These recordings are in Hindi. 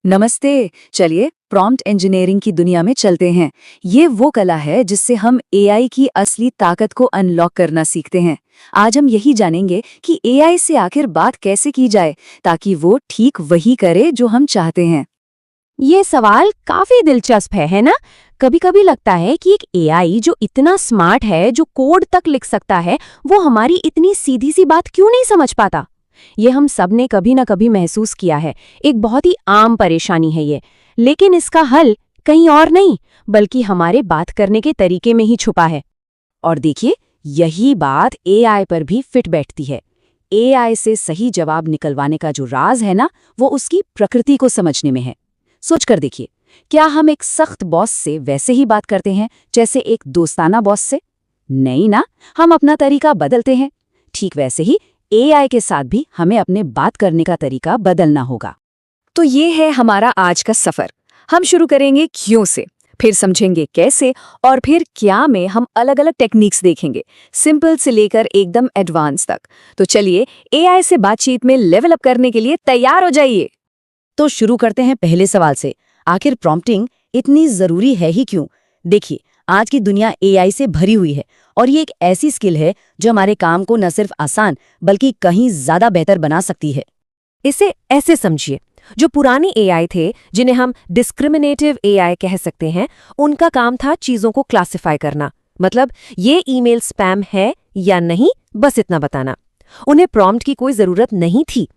नमस्ते। चलिए प्रॉम्प्ट इंजीनियरिंग की दुनिया में चलते हैं। ये वो कला है जिससे हम एआई की असली ताकत को अनलॉक करना सीखते हैं। आज हम यही जानेंगे कि एआई से आखिर बात कैसे की जाए ताकि वो ठीक वही करे जो हम चाहते हैं। ये सवाल काफी दिलचस्प है ना? कभी-कभी लगता है कि एक एआई जो इतना स्मार्ट है, जो कोड तक लिख सकता है, वो हमारी इतनी सीधी सी बात क्यों नहीं समझ पाता? ये हम सब ने कभी ना कभी महसूस किया है। एक बहुत ही आम परेशानी है ये। लेकिन इसका हल कहीं और नहीं, बल्कि हमारे बात करने के तरीके में ही छुपा है। और देखिए, यही बात एआई पर भी फिट बैठती है। एआई से सही जवाब निकलवाने का जो राज है ना, वो उसकी प्रकृति को समझने में है। सोच कर देखिए, क्या हम एक सख्त बॉस से वैसे ही बात करते हैं जैसे एक दोस्ताना बॉस से? नहीं ना, हम अपना तरीका बदलते हैं। ठीक वैसे ही एआई के साथ भी हमें अपने बात करने का तरीका बदलना होगा। तो ये है हमारा आज का सफर। हम शुरू करेंगे क्यों से, फिर समझेंगे कैसे, और फिर क्या में हम अलग अलग टेक्निक्स देखेंगे, सिंपल से लेकर एकदम एडवांस तक। तो चलिए एआई से बातचीत में लेवल अप करने के लिए तैयार हो जाइए। तो शुरू करते हैं पहले सवाल से। आखिर प्रॉम्प्टिंग इतनी जरूरी है ही क्यों? देखिए, आज की दुनिया एआई से भरी हुई है और ये एक ऐसी स्किल है जो हमारे काम को न सिर्फ आसान बल्कि कहीं ज्यादा बेहतर बना सकती है। इसे ऐसे समझिए, जो पुराने एआई थे, जिन्हें हम डिस्क्रिमिनेटिव एआई कह सकते हैं, उनका काम था चीजों को क्लासिफाई करना। मतलब ये ईमेल स्पैम है या नहीं, बस इतना बताना। उन्हें प्रॉम्प्ट की कोई जरूरत नहीं थी।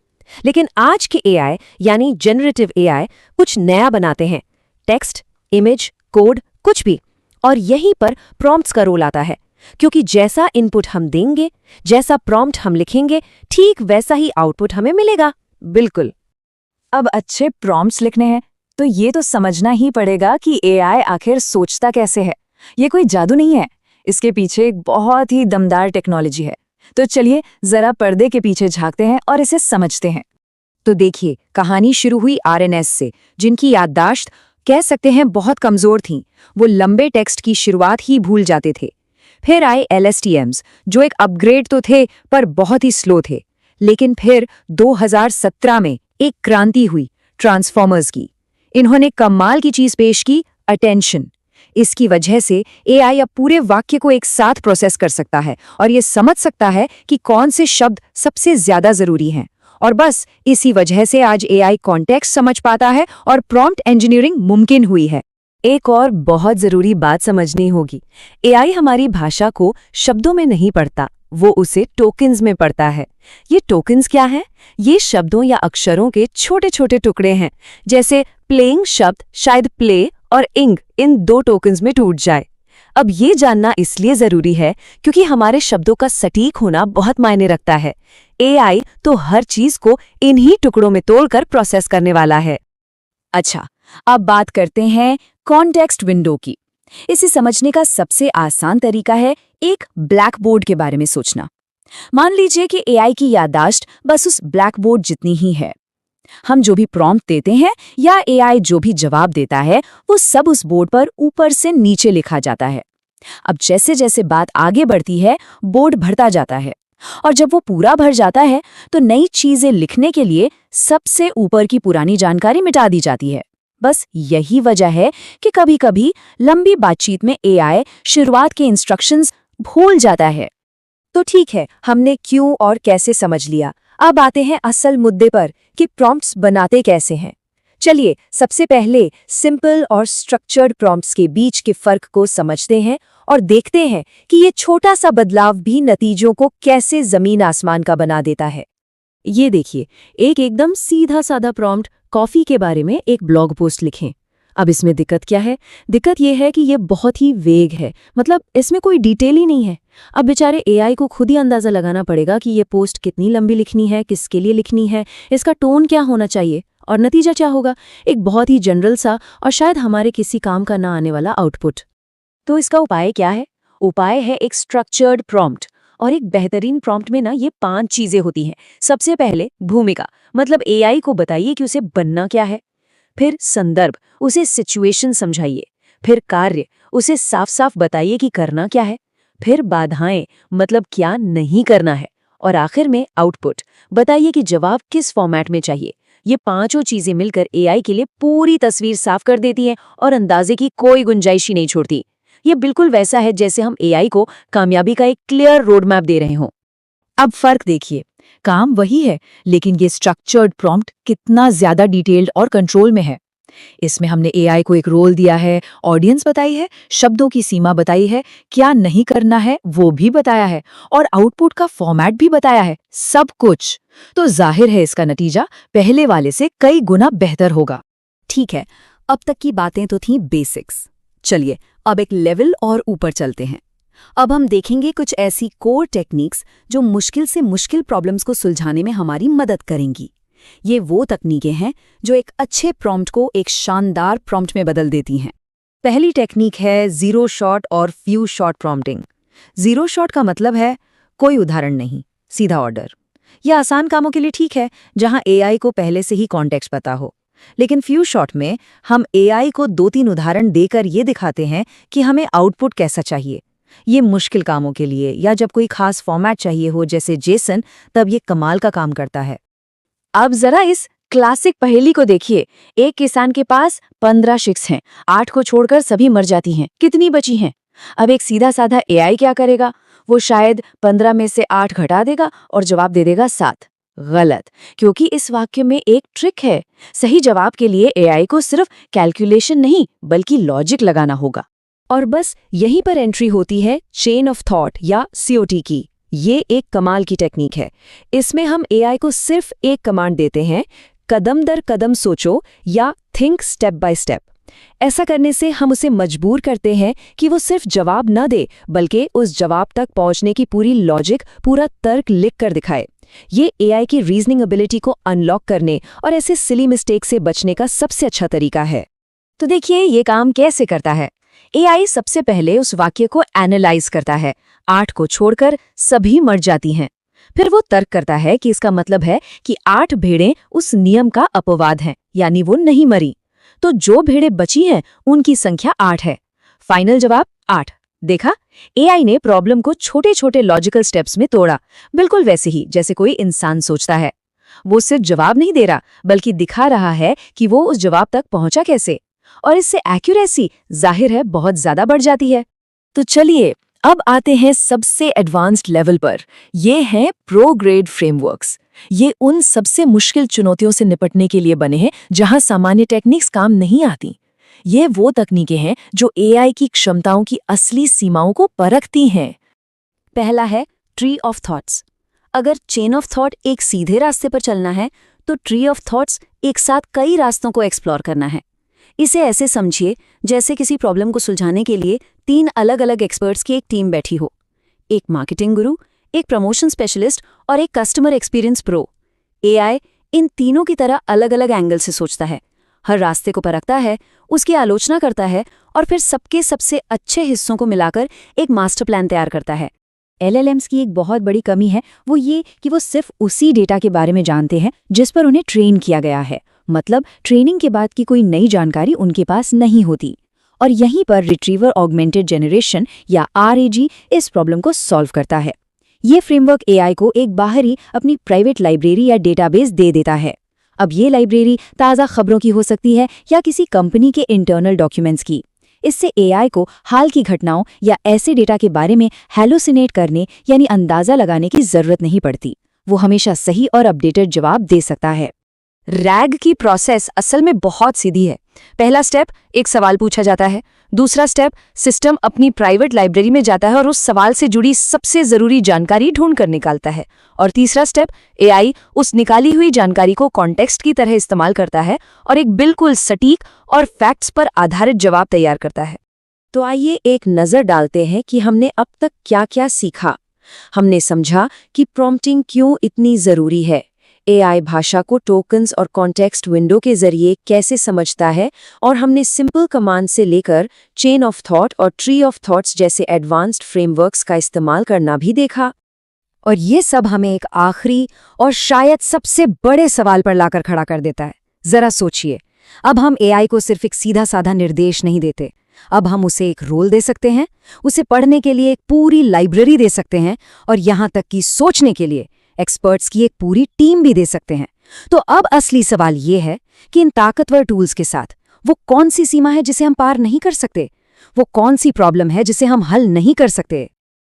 लेकिन आज के एआई यानी जनरेटिव एआई कुछ नया बनाते हैं। टेक्स्ट, इमेज, कोड, कुछ भी। और यहीं पर प्रॉम्प्ट्स का रोल आता है, क्योंकि जैसा इनपुट हम देंगे, जैसा प्रॉम्प्ट हम लिखेंगे, ठीक वैसा ही आउटपुट हमें मिलेगा। बिल्कुल। अब अच्छे प्रॉम्प्ट्स लिखने हैं तो ये तो समझना ही पड़ेगा कि एआई आखिर सोचता कैसे है। ये कोई जादू नहीं है, इसके पीछे एक बहुत ही दमदार टेक्नोलॉजी है। तो चलिए जरा पर्दे के पीछे झांकते हैं और इसे समझते हैं। तो देखिए, कहानी शुरू हुई आरएनएस से, जिनकी याददाश्त कह सकते हैं बहुत कमजोर थी। वो लंबे टेक्स्ट की शुरुआत ही भूल जाते थे। फिर आए एलएसटीएम्स, जो एक अपग्रेड तो थे पर बहुत ही स्लो थे। लेकिन फिर 2017 में एक क्रांति हुई, ट्रांसफॉर्मर्स की। इन्होंने कमाल की चीज पेश की, अटेंशन। इसकी वजह से एआई अब पूरे वाक्य को एक साथ प्रोसेस कर सकता है और ये समझ सकता है कि कौन से शब्द सबसे ज्यादा जरूरी हैं। और बस इसी वजह से आज एआई कॉन्टेक्स्ट समझ पाता है और प्रॉम्प्ट इंजीनियरिंग मुमकिन हुई है। एक और बहुत जरूरी बात समझनी होगी। एआई हमारी भाषा को शब्दों में नहीं पढ़ता, वो उसे टोकन्स में पढ़ता है। ये टोकन्स क्या है? ये शब्दों या अक्षरों के छोटे छोटे टुकड़े हैं। जैसे प्लेइंग शब्द शायद प्ले और इंग इन 2 टोकन्स में टूट जाए। अब ये जानना इसलिए जरूरी है क्योंकि हमारे शब्दों का सटीक होना बहुत मायने रखता है। एआई तो हर चीज को इन्हीं टुकड़ों में तोड़कर प्रोसेस करने वाला है। अच्छा, अब बात करते हैं कॉन्टेक्स्ट विंडो की। इसे समझने का सबसे आसान तरीका है एक ब्लैक बोर्ड के बारे में सोचना। मान लीजिए कि एआई की याददाश्त बस उस ब्लैक बोर्ड जितनी ही है। हम जो भी प्रॉम्प्ट देते हैं या एआई जो भी जवाब देता है, वो सब उस बोर्ड पर ऊपर से नीचे लिखा जाता है। अब जैसे जैसे बात आगे बढ़ती है, बोर्ड भरता जाता है। और जब वो पूरा भर जाता है तो नई चीजें लिखने के लिए सबसे ऊपर की पुरानी जानकारी मिटा दी जाती है। बस यही वजह है कि कभी-कभी लंबी बातचीत में एआई शुरुआत के इंस्ट्रक्शंस भूल जाता है। तो ठीक है, हमने क्यों और कैसे समझ लिया। अब आते हैं असल मुद्दे पर कि प्रॉम्प्ट्स बनाते कैसे हैं। चलिए सबसे पहले सिंपल और स्ट्रक्चर्ड प्रॉम्प्ट्स के बीच के फर्क को समझते हैं और देखते हैं कि ये छोटा सा बदलाव भी नतीजों को कैसे जमीन आसमान का बना देता है। ये देखिए, एक एकदम सीधा साधा प्रॉम्प्ट, कॉफी के बारे में एक ब्लॉग पोस्ट लिखें। अब इसमें दिक्कत क्या है? दिक्कत यह है कि ये बहुत ही वेग है, मतलब इसमें कोई डिटेल ही नहीं है। अब बेचारे एआई को खुद ही अंदाजा लगाना पड़ेगा कि ये पोस्ट कितनी लंबी लिखनी है, किसके लिए लिखनी है, इसका टोन क्या होना चाहिए, और नतीजा क्या होगा? एक बहुत ही जनरल सा और शायद हमारे किसी काम का ना आने वाला आउटपुट। तो इसका उपाय क्या है? उपाय है एक स्ट्रक्चर्ड प्रॉम्प्ट। और एक बेहतरीन प्रॉम्प्ट में ना ये 5 चीजें होती हैं। सबसे पहले भूमिका, मतलब एआई को बताइए कि उसे बनना क्या है। फिर संदर्भ, उसे सिचुएशन समझाइए। फिर कार्य, उसे साफ साफ बताइए कि करना क्या है। फिर बाधाएं, मतलब क्या नहीं करना है। और आखिर में आउटपुट, बताइए कि जवाब किस फॉर्मेट में चाहिए। ये पांचों चीजें मिलकर एआई के लिए पूरी तस्वीर साफ कर देती हैं और अंदाजे की कोई गुंजाइश ही नहीं छोड़ती। ये बिल्कुल वैसा है जैसे हम एआई को कामयाबी का एक क्लियर रोड मैप दे रहे हों। अब फर्क देखिए, काम वही है, लेकिन ये स्ट्रक्चर्ड प्रॉम्प्ट कितना ज्यादा डिटेल्ड और कंट्रोल में है। इसमें हमने एआई को एक रोल दिया है, ऑडियंस बताई है, शब्दों की सीमा बताई है, क्या नहीं करना है वो भी बताया है, और आउटपुट का फॉर्मेट भी बताया है, सब कुछ। तो जाहिर है इसका नतीजा पहले वाले से कई गुना बेहतर होगा। ठीक है, अब तक की बातें तो थीं बेसिक्स। चलिए अब एक लेवल और ऊपर चलते हैं। अब हम देखेंगे कुछ ऐसी कोर टेक्निक्स जो मुश्किल से मुश्किल प्रॉब्लम्स को सुलझाने में हमारी मदद करेंगी। ये वो तकनीकें हैं जो एक अच्छे प्रॉम्प्ट को एक शानदार प्रॉम्प्ट में बदल देती हैं। पहली टेक्निक है जीरो शॉट और few shot prompting. Zero shot का मतलब है कोई उदाहरण नहीं, सीधा ऑर्डर। यह आसान कामों के लिए ठीक है, जहां एआई को पहले से ही कॉन्टेक्स्ट पता हो। लेकिन फ्यू शॉट में हम एआई को 2-3 उदाहरण देकर ये दिखाते हैं कि हमें आउटपुट कैसा चाहिए। ये मुश्किल कामों के लिए या जब कोई खास फॉर्मेट चाहिए हो जैसे जेसन, तब ये कमाल का काम करता है। अब जरा इस क्लासिक पहेली को देखिए। एक किसान के पास 15 शिक्स हैं, 8 को छोड़कर सभी मर जाती हैं, कितनी बची हैं? अब एक सीधा साधा एआई क्या करेगा? वो शायद 15 में से 8 घटा देगा और जवाब दे देगा 7। गलत, क्योंकि इस वाक्य में एक ट्रिक है। सही जवाब के लिए एआई को सिर्फ कैलकुलेशन नहीं बल्कि लॉजिक लगाना होगा। और बस यहीं पर एंट्री होती है चेन ऑफ थॉट या सीओटी की। ये एक कमाल की टेक्निक है। इसमें हम एआई को सिर्फ एक कमांड देते हैं, कदम दर कदम सोचो या थिंक स्टेप बाय स्टेप। ऐसा करने से हम उसे मजबूर करते हैं कि वो सिर्फ जवाब न दे बल्कि उस जवाब तक पहुंचने की पूरी लॉजिक, पूरा तर्क लिख कर दिखाए। ये एआई की रीजनिंग एबिलिटी को अनलॉक करने और ऐसे सिली मिस्टेक से बचने का सबसे अच्छा तरीका है। तो देखिए ये काम कैसे करता है। एआई सबसे पहले उस वाक्य को एनालाइज करता है, 8 को छोड़कर सभी मर जाती हैं। फिर वो तर्क करता है कि इसका मतलब है कि 8 भेड़ें उस नियम का अपवाद हैं, यानी वो नहीं मरी। तो जो भेड़ें बची हैं उनकी संख्या 8 है। फाइनल जवाब 8। देखा, एआई ने प्रॉब्लम को छोटे छोटे लॉजिकल स्टेप्स में तोड़ा, बिल्कुल वैसे ही जैसे कोई इंसान सोचता है। वो सिर्फ जवाब नहीं दे रहा बल्कि दिखा रहा है कि वो उस जवाब तक पहुंचा कैसे, और इससे एक्यूरेसी जाहिर है बहुत ज्यादा बढ़ जाती है। तो चलिए अब आते हैं सबसे एडवांस्ड लेवल पर। ये हैं प्रो ग्रेड फ्रेमवर्क्स। ये उन सबसे मुश्किल चुनौतियों से निपटने के लिए बने हैं जहां सामान्य टेक्निक्स काम नहीं आती। ये वो तकनीकें हैं जो एआई की क्षमताओं की असली सीमाओं को परखती हैं। पहला है ट्री ऑफ थॉट्स। अगर चेन ऑफ थॉट एक सीधे रास्ते पर चलना है तो ट्री ऑफ थॉट्स एक साथ कई रास्तों को एक्सप्लोर करना है। इसे ऐसे समझिए जैसे किसी प्रॉब्लम को सुलझाने के लिए 3 अलग अलग एक्सपर्ट्स की एक टीम बैठी हो। एक मार्केटिंग गुरु, एक प्रमोशन स्पेशलिस्ट और एक कस्टमर एक्सपीरियंस प्रो। एआई इन तीनों की तरह अलग अलग एंगल से सोचता है, हर रास्ते को परखता है, उसकी आलोचना करता है और फिर सबके सबसे अच्छे हिस्सों को मिलाकर एक मास्टर प्लान तैयार करता है। LLMs की एक बहुत बड़ी कमी है वो ये कि वो सिर्फ उसी डेटा के बारे में जानते हैं जिस पर उन्हें ट्रेन किया गया है। मतलब ट्रेनिंग के बाद की कोई नई जानकारी उनके पास नहीं होती। और यहीं पर रिट्रीवर ऑगमेंटेड जनरेशन या RAG इस प्रॉब्लम को सॉल्व करता है। ये फ्रेमवर्क एआई को एक बाहरी अपनी प्राइवेट लाइब्रेरी या डेटाबेस दे देता है। अब ये लाइब्रेरी ताज़ा खबरों की हो सकती है या किसी कंपनी के इंटरनल डॉक्यूमेंट्स की। इससे एआई को हाल की घटनाओं या ऐसे डेटा के बारे में हैलुसिनेट करने यानी अंदाज़ा लगाने की ज़रूरत नहीं पड़ती। वो हमेशा सही और अपडेटेड जवाब दे सकता है। रैग की प्रोसेस असल में बहुत सीधी है। पहला स्टेप, एक सवाल पूछा जाता है। दूसरा स्टेप, सिस्टम अपनी प्राइवेट लाइब्रेरी में जाता है और उस सवाल से जुड़ी सबसे ज़रूरी जानकारी ढूंढ कर निकालता है। और तीसरा स्टेप, एआई उस निकाली हुई जानकारी को कॉन्टेक्स्ट की तरह इस्तेमाल करता है और एक बिल्कुल सटीक और फैक्ट्स पर आधारित जवाब तैयार करता है। तो आइए एक नज़र डालते हैं कि हमने अब तक क्या क्या सीखा। हमने समझा कि प्रॉम्प्टिंग क्यों इतनी ज़रूरी है, एआई भाषा को टोकन्स और कॉन्टेक्स्ट विंडो के जरिए कैसे समझता है, और हमने सिंपल कमांड से लेकर चेन ऑफ थॉट और ट्री ऑफ थॉट्स जैसे एडवांस्ड फ्रेमवर्क्स का इस्तेमाल करना भी देखा। और ये सब हमें एक आखिरी और शायद सबसे बड़े सवाल पर लाकर खड़ा कर देता है। जरा सोचिए, अब हम एआई को सिर्फ एक सीधा साधा निर्देश नहीं देते, अब हम उसे एक रोल दे सकते हैं, उसे पढ़ने के लिए एक पूरी लाइब्रेरी दे सकते हैं और यहाँ तक कि सोचने के लिए एक्सपर्ट्स की एक पूरी टीम भी दे सकते हैं। तो अब असली सवाल ये है कि इन ताकतवर टूल्स के साथ वो कौन सी सीमा है जिसे हम पार नहीं कर सकते, वो कौन सी प्रॉब्लम है जिसे हम हल नहीं कर सकते।